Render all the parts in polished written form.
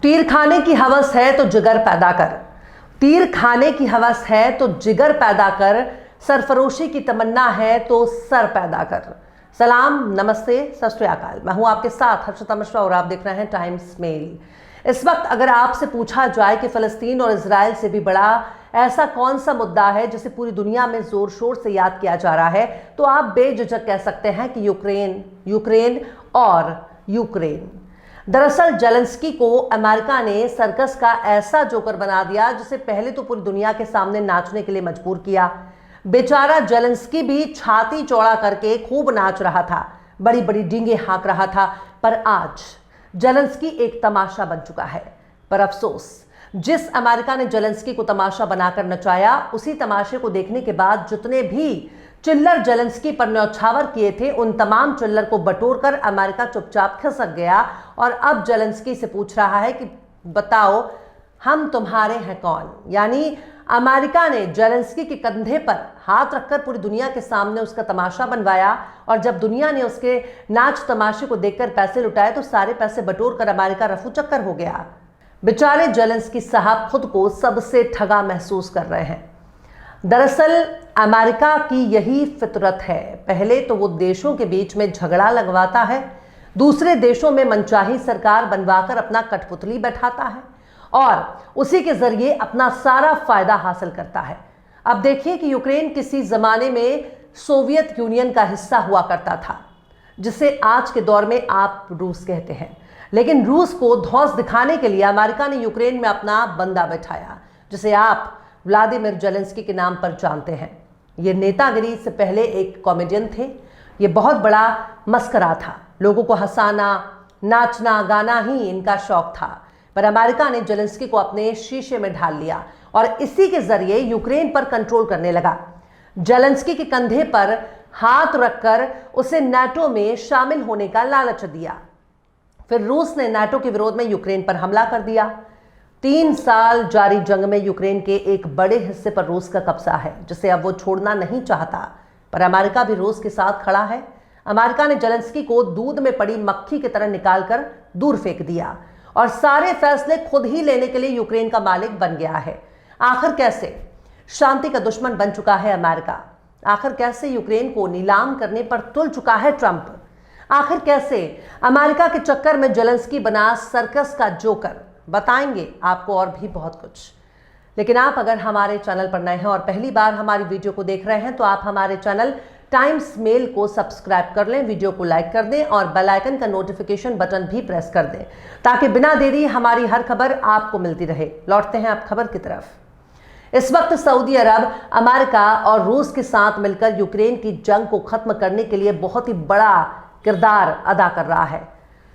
तीर खाने की हवस है तो जिगर पैदा कर, तीर खाने की हवस है तो जिगर पैदा कर, सरफरोशी की तमन्ना है तो सर पैदा कर। सलाम, नमस्ते, सत श्री अकाल। मैं हूं आपके साथ हर्षिता मिश्रा और आप देख रहे हैं टाइम्स मेल। इस वक्त अगर आपसे पूछा जाए कि फिलिस्तीन और इजराइल से भी बड़ा ऐसा कौन सा मुद्दा है जिसे पूरी दुनिया में जोर शोर से याद किया जा रहा है, तो आप बेझिझक कह सकते हैं कि यूक्रेन और यूक्रेन। दरअसल जेलेंस्की को अमेरिका ने सर्कस का ऐसा जोकर बना दिया जिसे पहले तो पूरी दुनिया के सामने नाचने के लिए मजबूर किया। बेचारा जेलेंस्की भी छाती चौड़ा करके खूब नाच रहा था, बड़ी बड़ी डींगे हाँक रहा था। पर आज जेलेंस्की एक तमाशा बन चुका है। पर अफसोस, जिस अमेरिका ने जेलेंस्की को तमाशा बनाकर नचाया, उसी तमाशे को देखने के बाद जितने भी चिल्लर जेलेंस्की पर न्यौछावर किए थे, उन तमाम चिल्लर को बटोरकर अमेरिका चुपचाप खिसक गया और अब जेलेंस्की से पूछ रहा है कि बताओ हम तुम्हारे हैं कौन। यानी अमेरिका ने जेलेंस्की के कंधे पर हाथ रखकर पूरी दुनिया के सामने उसका तमाशा बनवाया और जब दुनिया ने उसके नाच तमाशे को देखकर पैसे लुटाए तो सारे पैसे बटोर कर अमेरिका रफू चक्कर हो गया। बेचारे जेलेंस्की साहब खुद को सबसे ठगा महसूस कर रहे हैं। दरअसल अमेरिका की यही फितरत है। पहले तो वो देशों के बीच में झगड़ा लगवाता है, दूसरे देशों में मनचाही सरकार बनवाकर अपना कठपुतली बैठाता है और उसी के जरिए अपना सारा फायदा हासिल करता है। अब देखिए कि यूक्रेन किसी जमाने में सोवियत यूनियन का हिस्सा हुआ करता था, जिसे आज के दौर में आप रूस कहते हैं। लेकिन रूस को धौंस दिखाने के लिए अमेरिका ने यूक्रेन में अपना बंदा बैठाया, जिसे आप व्लादिमीर जेलेंस्की के नाम पर जानते हैं। ये नेतागिरी से पहले एक कॉमेडियन थे। ये बहुत बड़ा मस्करा था, लोगों को हंसाना, नाचना गाना ही इनका शौक था। पर अमेरिका ने जेलेंस्की को अपने शीशे में ढाल लिया और इसी के जरिए यूक्रेन पर कंट्रोल करने लगा। जेलेंस्की के कंधे पर हाथ रखकर उसे नाटो में शामिल होने का लालच दिया। फिर रूस ने नाटो के विरोध में यूक्रेन पर हमला कर दिया। 3 साल जारी जंग में यूक्रेन के एक बड़े हिस्से पर रूस का कब्जा है, जिसे अब वो छोड़ना नहीं चाहता। पर अमेरिका भी रूस के साथ खड़ा है। अमेरिका ने जेलेंस्की को दूध में पड़ी मक्खी की तरह निकालकर दूर फेंक दिया और सारे फैसले खुद ही लेने के लिए यूक्रेन का मालिक बन गया है। आखिर कैसे शांति का दुश्मन बन चुका है अमेरिका? आखिर कैसे यूक्रेन को नीलाम करने पर तुल चुका है ट्रंप? आखिर कैसे अमेरिका के चक्कर में जेलेंस्की बना सर्कस का जोकर? बताएंगे आपको और भी बहुत कुछ। लेकिन आप अगर हमारे चैनल पर नए हैं और पहली बार हमारी वीडियो को देख रहे हैं तो आप हमारे चैनल टाइम्स मेल को सब्सक्राइब कर लें, वीडियो को लाइक कर दें और बेल आइकन का नोटिफिकेशन बटन भी प्रेस कर दें, ताकि बिना देरी हमारी हर खबर आपको मिलती रहे। लौटते हैं आप खबर की तरफ। इस वक्त सऊदी अरब, अमेरिका और रूस के साथ मिलकर यूक्रेन की जंग को खत्म करने के लिए बहुत ही बड़ा किरदार अदा कर रहा है।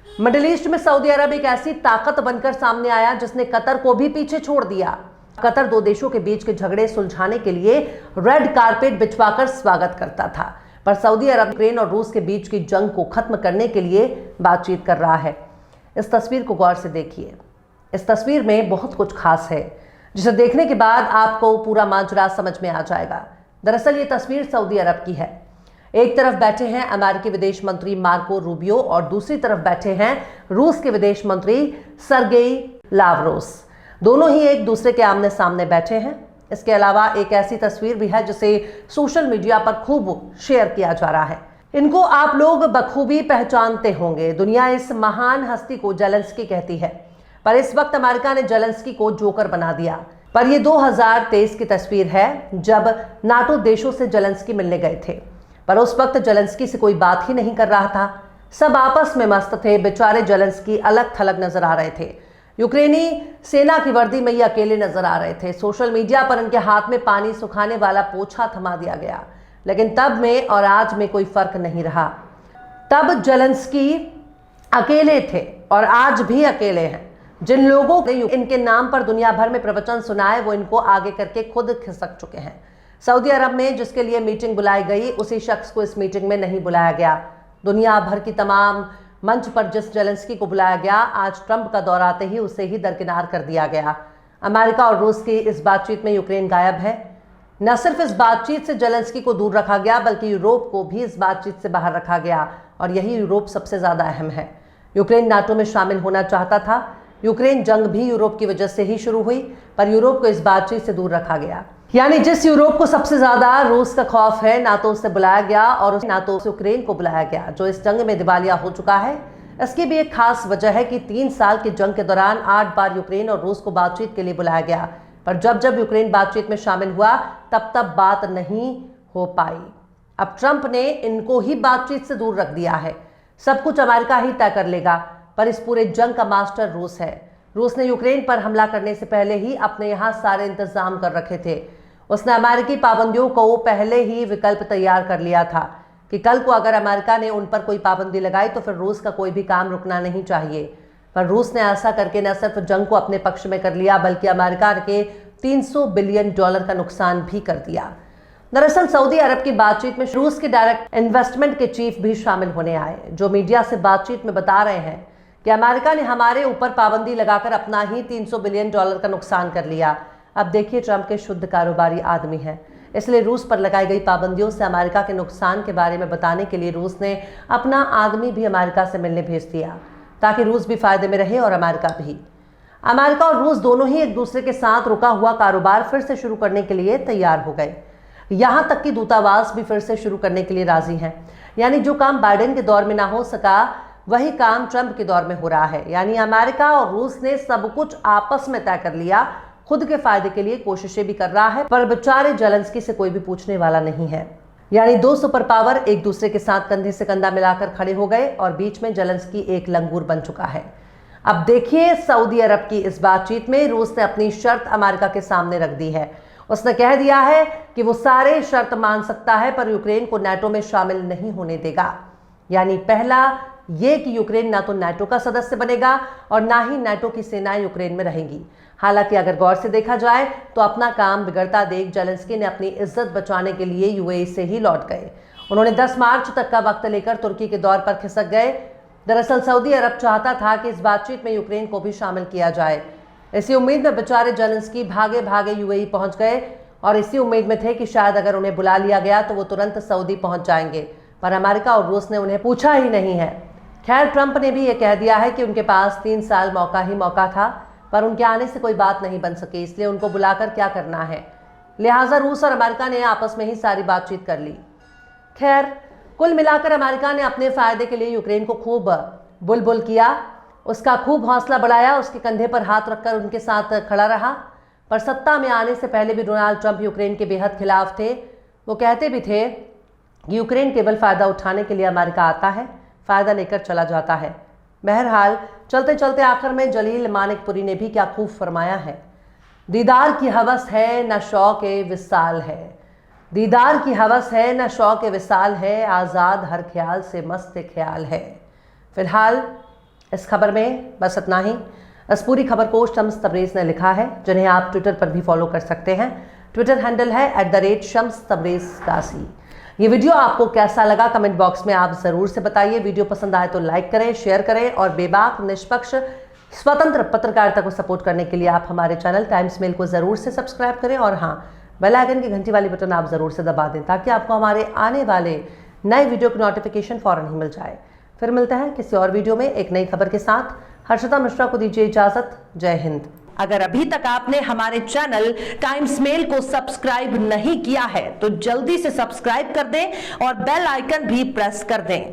मिडिल ईस्ट में सऊदी अरब एक ऐसी ताकत बनकर सामने आया जिसने कतर को भी पीछे छोड़ दिया। कतर 2 देशों के बीच के झगड़े सुलझाने के लिए रेड कारपेट बिछवाकर स्वागत करता था, पर सऊदी अरब यूक्रेन और रूस के बीच की जंग को खत्म करने के लिए बातचीत कर रहा है। इस तस्वीर को गौर से देखिए। इस तस्वीर में बहुत कुछ खास है, जिसे देखने के बाद आपको पूरा माजरा समझ में आ जाएगा। दरअसल ये तस्वीर सऊदी अरब की है। एक तरफ बैठे हैं अमेरिकी विदेश मंत्री मार्को रूबियो और दूसरी तरफ बैठे हैं रूस के विदेश मंत्री सर्गेई लावरोस। दोनों ही एक दूसरे के आमने सामने बैठे हैं। इसके अलावा एक ऐसी तस्वीर भी है जिसे सोशल मीडिया पर खूब शेयर किया जा रहा है। इनको आप लोग बखूबी पहचानते होंगे। दुनिया इस महान हस्ती को जेलेंस्की कहती है, पर इस वक्त अमेरिका ने जेलेंस्की को जोकर बना दिया। पर यह 2023 की तस्वीर है, जब नाटो देशों से जेलेंस्की मिलने गए थे। पर उस वक्त जेलेंस्की से कोई बात ही नहीं कर रहा था, सब आपस में मस्त थे। बेचारे जेलेंस्की अलग थलग नजर आ रहे थे। यूक्रेनी सेना की वर्दी में ये अकेले नजर आ रहे थे। सोशल मीडिया पर उनके हाथ में पानी सुखाने वाला पोछा थमा दिया गया। लेकिन तब में और आज में कोई फर्क नहीं रहा। तब जेलेंस्की अकेले थे और आज भी अकेले हैं। जिन लोगों ने इनके नाम पर दुनिया भर में प्रवचन सुनाए, वो इनको आगे करके खुद खिसक चुके हैं। सऊदी अरब में जिसके लिए मीटिंग बुलाई गई, उसी शख्स को इस मीटिंग में नहीं बुलाया गया। दुनिया भर की तमाम मंच पर जिस जेलेंस्की को बुलाया गया, आज ट्रंप का दौर आते ही उसे ही दरकिनार कर दिया गया। अमेरिका और रूस की इस बातचीत में यूक्रेन गायब है। न सिर्फ इस बातचीत से जेलेंस्की को दूर रखा गया, बल्कि यूरोप को भी इस बातचीत से बाहर रखा गया और यही यूरोप सबसे ज्यादा अहम है। यूक्रेन नाटो में शामिल होना चाहता था, यूक्रेन जंग भी यूरोप की वजह से ही शुरू हुई, पर यूरोप को इस बातचीत से दूर रखा गया। यानी जिस यूरोप को सबसे ज्यादा रूस का खौफ है, ना तो उसे बुलाया गया और ना तो यूक्रेन को बुलाया गया, जो इस जंग में दिवालिया हो चुका है। इसकी भी एक खास वजह है कि 3 साल की जंग के दौरान 8 बार यूक्रेन और रूस को बातचीत के लिए बुलाया गया, पर जब जब यूक्रेन बातचीत में शामिल हुआ तब बात नहीं हो पाई। अब ट्रंप ने इनको ही बातचीत से दूर रख दिया है। सब कुछ अमेरिका ही तय कर लेगा, पर इस पूरे जंग का मास्टर रूस है। रूस ने यूक्रेन पर हमला करने से पहले ही अपने यहाँ सारे इंतजाम कर रखे थे। उसने अमेरिकी पाबंदियों को पहले ही विकल्प तैयार कर लिया था कि कल को अगर अमेरिका ने उन पर कोई पाबंदी लगाई तो फिर रूस का कोई भी काम रुकना नहीं चाहिए। पर रूस ने ऐसा करके न सिर्फ जंग को अपने पक्ष में कर लिया, बल्कि अमेरिका के $300 बिलियन का नुकसान भी कर दिया। दरअसल सऊदी अरब की बातचीत में रूस के डायरेक्ट इन्वेस्टमेंट के चीफ भी शामिल होने आए, जो मीडिया से बातचीत में बता रहे हैं कि अमेरिका ने हमारे ऊपर पाबंदी लगाकर अपना ही $300 बिलियन का नुकसान कर लिया। अब देखिए, ट्रंप के शुद्ध कारोबारी आदमी हैं, इसलिए रूस पर लगाई गई पाबंदियों से अमेरिका के नुकसान के बारे में बताने के लिए रूस ने अपना आदमी भी अमेरिका से मिलने भेज दिया, ताकि रूस भी फायदे में रहे और अमेरिका भी। अमेरिका और रूस दोनों ही एक दूसरे के साथ रुका हुआ कारोबार फिर से शुरू करने के लिए तैयार हो गए। यहां तक कि दूतावास भी फिर से शुरू करने के लिए राजी हैं। यानी जो काम बाइडेन के दौर में ना हो सका, वही काम ट्रंप के दौर में हो रहा है। यानी अमेरिका और रूस ने सब कुछ आपस में तय कर लिया, खुद के फायदे के लिए कोशिशें भी कर रहा है, पर बेचारे जेलेंस्की से कोई भी पूछने वाला नहीं है। यानी 2 सुपर पावर एक दूसरे के साथ कंधे से कंधा मिलाकर खड़े हो गए और बीच में जेलेंस्की एक लंगूर बन चुका है। अब देखिए, सऊदी अरब की इस बातचीत में रूस ने अपनी शर्त अमेरिका के सामने रख दी है। उसने कह दिया है कि वो सारे शर्त मान सकता है, पर यूक्रेन को नाटो में शामिल नहीं होने देगा। यानी पहला ये कि यूक्रेन ना तो नाटो का सदस्य बनेगा और ना ही नाटो की सेनाएं यूक्रेन में रहेंगी। हालांकि अगर गौर से देखा जाए तो अपना काम बिगड़ता देख जेलेंस्की ने अपनी इज्जत बचाने के लिए यूएई से ही लौट गए। उन्होंने 10 मार्च तक का वक्त लेकर तुर्की के दौर पर खिसक गए। दरअसल सऊदी अरब चाहता था कि इस बातचीत में यूक्रेन को भी शामिल किया जाए। इसी उम्मीद में बेचारे जेलेंस्की भागे भागे यूएई पहुंच गए और इसी उम्मीद में थे कि शायद अगर उन्हें बुला लिया गया तो वो तुरंत सऊदी पहुंच जाएंगे, पर अमेरिका और रूस ने उन्हें पूछा ही नहीं है। खैर, ट्रंप ने भी ये कह दिया है कि उनके पास 3 साल मौका ही मौका था, पर उनके आने से कोई बात नहीं बन सकी, इसलिए उनको बुलाकर क्या करना है। लिहाजा रूस और अमेरिका ने आपस में ही सारी बातचीत कर ली। खैर, कुल मिलाकर अमेरिका ने अपने फायदे के लिए यूक्रेन को खूब बुलबुल किया, उसका खूब हौसला बढ़ाया, उसके कंधे पर हाथ रखकर उनके साथ खड़ा रहा। पर सत्ता में आने से पहले भी डोनाल्ड ट्रंप यूक्रेन के बेहद खिलाफ थे। वो कहते भी थे कि यूक्रेन केवल फायदा उठाने के लिए अमेरिका आता है, फायदा लेकर चला जाता है। बहरहाल चलते चलते आखिर में जलील मानिकपुरी ने भी क्या खूब फरमाया है, दीदार की हवस है न शौक विसाल है, दीदार की हवस है न शौक विसाल है, आज़ाद हर ख्याल से मस्त ख्याल है। फिलहाल इस खबर में बस इतना ही। इस पूरी खबर को शम्स तबरेज़ ने लिखा है, जिन्हें आप ट्विटर पर भी फॉलो कर सकते हैं। ट्विटर हैंडल है @शम्स तबरेज़ कासी। ये वीडियो आपको कैसा लगा कमेंट बॉक्स में आप ज़रूर से बताइए। वीडियो पसंद आए तो लाइक करें, शेयर करें और बेबाक निष्पक्ष स्वतंत्र पत्रकारिता को सपोर्ट करने के लिए आप हमारे चैनल टाइम्स मेल को ज़रूर से सब्सक्राइब करें और हाँ, बेल आइकन की घंटी वाली बटन आप ज़रूर से दबा दें, ताकि आपको हमारे आने वाले नए वीडियो की नोटिफिकेशन फ़ौरन ही मिल जाए। फिर मिलते हैं किसी और वीडियो में एक नई खबर के साथ। हर्षिता मिश्रा को दीजिए इजाज़त। जय हिंद। अगर अभी तक आपने हमारे चैनल टाइम्स मेल को सब्सक्राइब नहीं किया है तो जल्दी से सब्सक्राइब कर दें और बेल आइकन भी प्रेस कर दें।